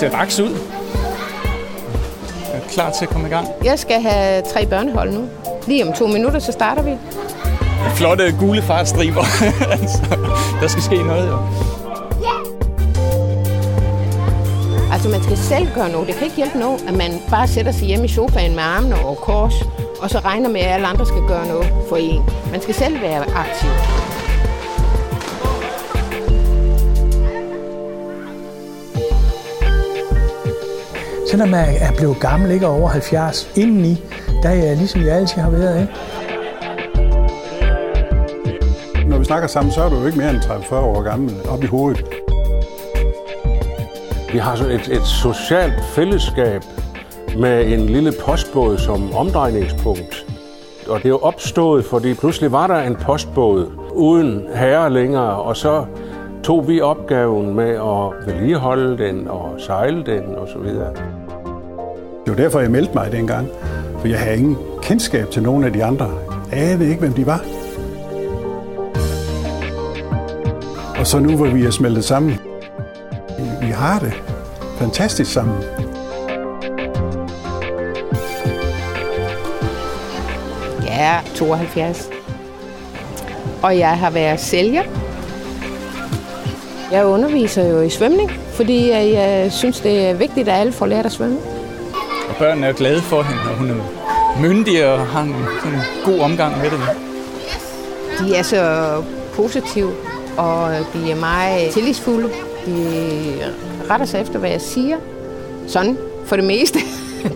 ser vaks ud. Jeg er klar til at komme i gang. Jeg skal have 3 børnehold nu. Lige om 2 minutter, så starter vi. Flotte gule fartstriber. Der skal ske noget, jo. Altså, man skal selv gøre noget. Det kan ikke hjælpe noget, at man bare sætter sig hjemme i sofaen med armene over kors, og så regner med, at alle andre skal gøre noget for en. Man skal selv være aktiv. Selvom jeg er blevet gammel, ikke over 70, indeni, der er jeg ligesom jeg altid har været, ikke? Når vi snakker sammen, så er du jo ikke mere end 30-40 år gammel op i hovedet. Vi har sådan et socialt fællesskab med en lille postbåd som omdrejningspunkt. Og det er jo opstået, fordi pludselig var der en postbåd uden herre længere, og så tog vi opgaven med at vedligeholde den og sejle den osv. Det var derfor, jeg meldte mig dengang, for jeg havde ingen kendskab til nogen af de andre. Jeg anede ikke, hvem de var. Og så nu, hvor vi er smeltet sammen, vi har det fantastisk sammen. Jeg er 72, og jeg har været sælger. Jeg underviser jo i svømning, fordi jeg synes, det er vigtigt, at alle får lært at svømme. Og børnene er glade for hende, og hun er myndig og har en god omgang med det. De er så positive, og de er meget tillidsfulde. De retter sig efter, hvad jeg siger. Sådan, for det meste.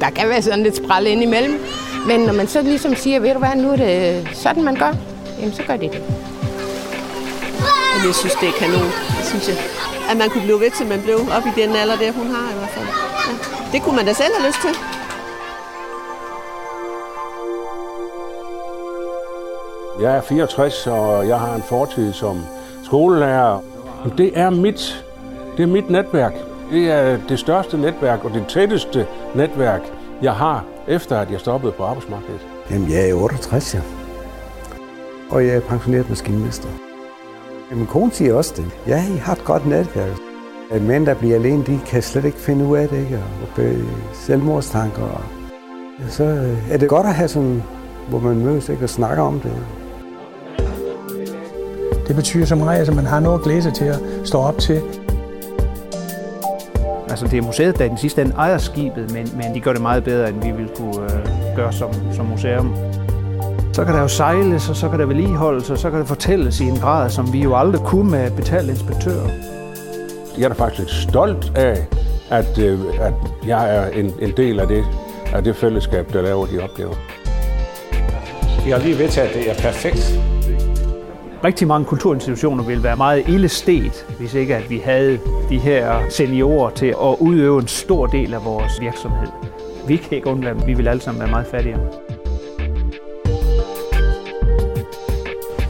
Der kan være sådan lidt spræl ind imellem. Men når man så ligesom siger, ved du hvad, nu er det sådan, man gør, jamen så gør de det. Jeg synes, det er kanon, synes jeg. At man kunne blive ved til, man blev op i den alder, der hun har i hvert fald. Ja. Det kunne man da selv have lyst til. Jeg er 64, og jeg har en fortid som skolelærer. Det er mit netværk. Det er det største netværk og det tætteste netværk, jeg har, efter at jeg stoppede på arbejdsmarkedet. Jamen, jeg er 68, ja. Og jeg er pensioneret maskinmester. Min kone siger også det. Ja, I har et godt netværk. Mænd, der bliver alene, de kan slet ikke finde ud af det, ikke? Og selvmordstanker. Og så er det godt at have sådan, hvor man mødes, ikke? Og snakker om det. Det betyder så meget, at man har noget at glæde sig til at stå op til. Altså det er museet, der i den sidste ende ejer skibet, men de gør det meget bedre, end vi ville kunne gøre som museum. Så kan der jo sejles, og så kan der vedligeholdes, og så kan der fortælles i en grad, som vi jo aldrig kunne med betalte inspektører. Jeg er da faktisk lidt stolt af, at jeg er en del af det fællesskab, der laver de opgaver. Vi har lige vedtaget, at det er perfekt. Rigtig mange kulturinstitutioner ville være meget ildestet, hvis ikke at vi havde de her seniorer til at udøve en stor del af vores virksomhed. Vi kan ikke undlade dem. Vi vil alle sammen være meget fattigere.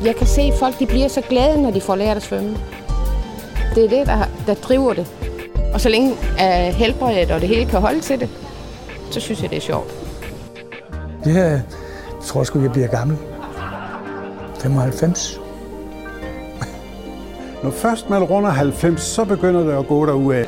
Jeg kan se, at folk de bliver så glade, når de får lært at svømme. Det er det, der driver det. Og så længe helbredet og det hele kan holde til det, så synes jeg, det er sjovt. Det her tror jeg sgu, jeg bliver gammel. 95. Når først man runder 90, så begynder det at gå derudad.